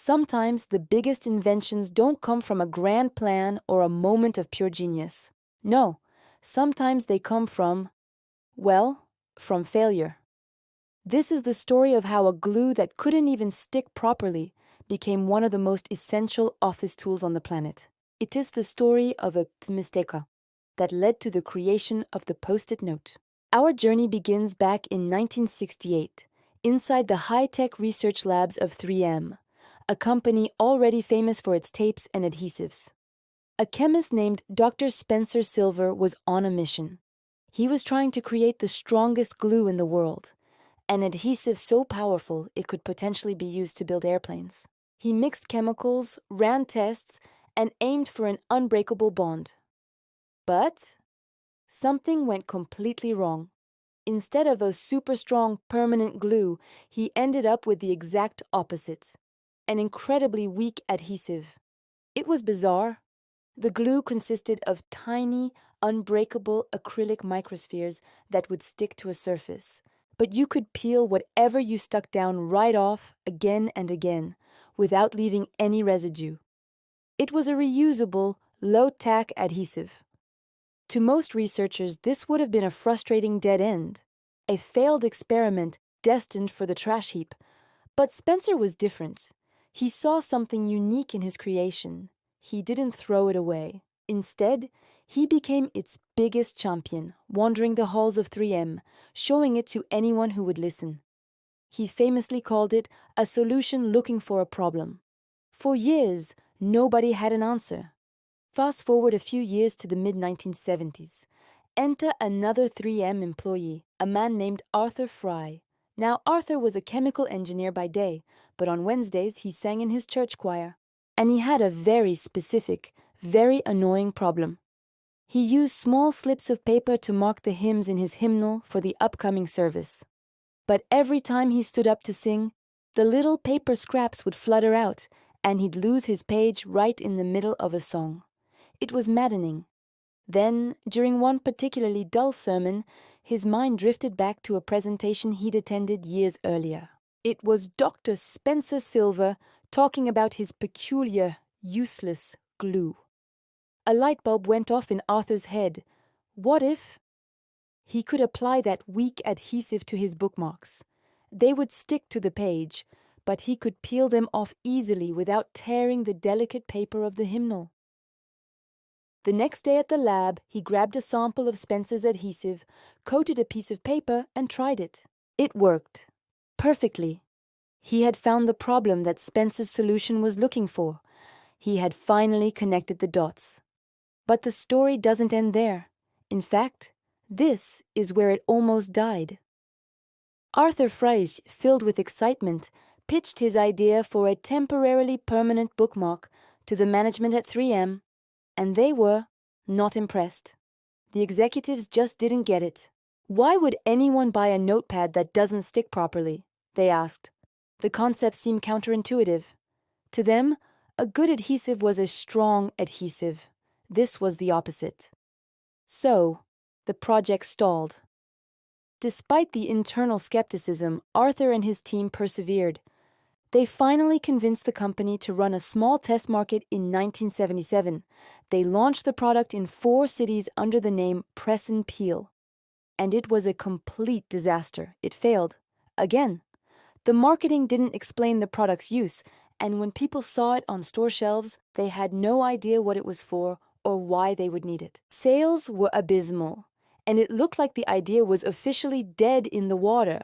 Sometimes the biggest inventions don't come from a grand plan or a moment of pure genius. No, sometimes they come well, from failure. This is the story of how a glue that couldn't even stick properly became one of the most essential office tools on the planet. It is the story of a mistake that led to the creation of the Post-it note. Our journey begins back in 1968, inside the high-tech research labs of 3M, a company already famous for its tapes and adhesives. A chemist named Dr. Spencer Silver was on a mission. He was trying to create the strongest glue in the world, an adhesive so powerful it could potentially be used to build airplanes. He mixed chemicals, ran tests, and aimed for an unbreakable bond. But something went completely wrong. Instead of a super strong permanent glue, he ended up with the exact opposite, an incredibly weak adhesive. It was bizarre. The glue consisted of tiny, unbreakable acrylic microspheres that would stick to a surface, but you could peel whatever you stuck down right off again and again, without leaving any residue. It was a reusable, low-tack adhesive. To most researchers, this would have been a frustrating dead end, a failed experiment destined for the trash heap. But Spencer was different. He saw something unique in his creation. He didn't throw it away. Instead, he became its biggest champion, wandering the halls of 3M, showing it to anyone who would listen. He famously called it a solution looking for a problem. For years, nobody had an answer. Fast forward a few years to the mid-1970s. Enter another 3M employee, a man named Arthur Fry. Now, Arthur was a chemical engineer by day, but on Wednesdays he sang in his church choir. And he had a very specific, very annoying problem. He used small slips of paper to mark the hymns in his hymnal for the upcoming service. But every time he stood up to sing, the little paper scraps would flutter out, and he'd lose his page right in the middle of a song. It was maddening. Then, during one particularly dull sermon, his mind drifted back to a presentation he'd attended years earlier. It was Dr. Spencer Silver talking about his peculiar, useless glue. A light bulb went off in Arthur's head. What if he could apply that weak adhesive to his bookmarks? They would stick to the page, but he could peel them off easily without tearing the delicate paper of the hymnal. The next day at the lab, he grabbed a sample of Spencer's adhesive, coated a piece of paper, and tried it. It worked. Perfectly. He had found the problem that Spencer's solution was looking for. He had finally connected the dots. But the story doesn't end there. In fact, this is where it almost died. Arthur Fry, filled with excitement, pitched his idea for a temporarily permanent bookmark to the management at 3M, and they were not impressed. The executives just didn't get it. Why would anyone buy a notepad that doesn't stick properly? They asked. The concept seemed counterintuitive. To them, a good adhesive was a strong adhesive. This was the opposite. So, the project stalled. Despite the internal skepticism, Arthur and his team persevered. They finally convinced the company to run a small test market in 1977. They launched the product in 4 cities under the name Press and Peel. And it was a complete disaster. It failed. Again. The marketing didn't explain the product's use, and when people saw it on store shelves, they had no idea what it was for or why they would need it. Sales were abysmal, and it looked like the idea was officially dead in the water.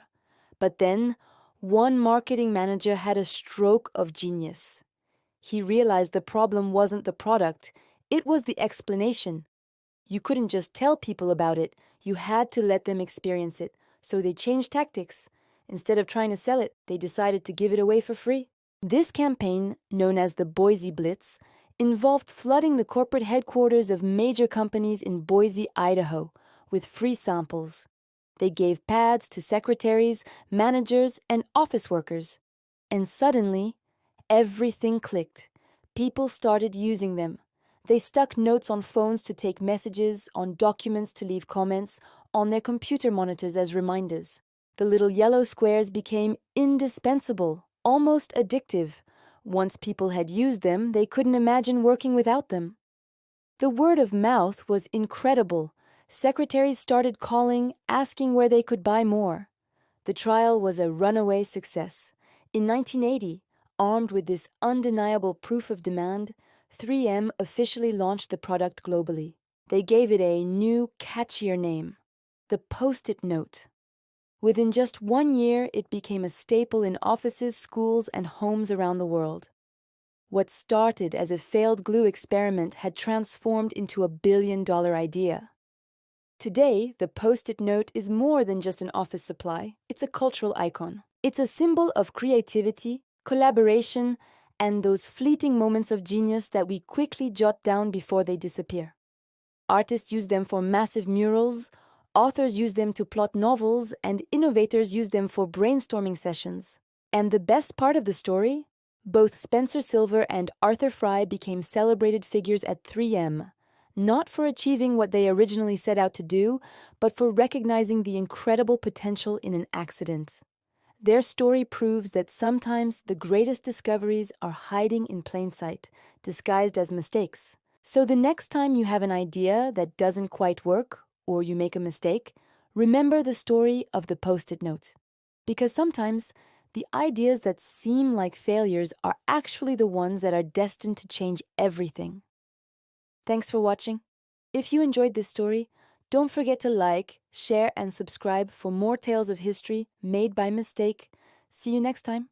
But then, one marketing manager had a stroke of genius. He realized the problem wasn't the product, it was the explanation. You couldn't just tell people about it, you had to let them experience it. So they changed tactics. Instead of trying to sell it, they decided to give it away for free. This campaign, known as the Boise Blitz, involved flooding the corporate headquarters of major companies in Boise, Idaho, with free samples. They gave pads to secretaries, managers, and office workers. And suddenly, everything clicked. People started using them. They stuck notes on phones to take messages, on documents to leave comments, on their computer monitors as reminders. The little yellow squares became indispensable, almost addictive. Once people had used them, they couldn't imagine working without them. The word of mouth was incredible. Secretaries started calling, asking where they could buy more. The trial was a runaway success. In 1980, armed with this undeniable proof of demand, 3M officially launched the product globally. They gave it a new, catchier name, the Post-it note. Within just 1 year, it became a staple in offices, schools, and homes around the world. What started as a failed glue experiment had transformed into a billion-dollar idea. Today, the Post-it note is more than just an office supply. It's a cultural icon. It's a symbol of creativity, collaboration, and those fleeting moments of genius that we quickly jot down before they disappear. Artists use them for massive murals, authors use them to plot novels, and innovators use them for brainstorming sessions. And the best part of the story? Both Spencer Silver and Arthur Fry became celebrated figures at 3M, not for achieving what they originally set out to do, but for recognizing the incredible potential in an accident. Their story proves that sometimes the greatest discoveries are hiding in plain sight, disguised as mistakes. So the next time you have an idea that doesn't quite work, or you make a mistake, remember the story of the Post-it note. Because sometimes, the ideas that seem like failures are actually the ones that are destined to change everything. Thanks for watching. If you enjoyed this story, don't forget to like, share, and subscribe for more tales of history made by mistake. See you next time.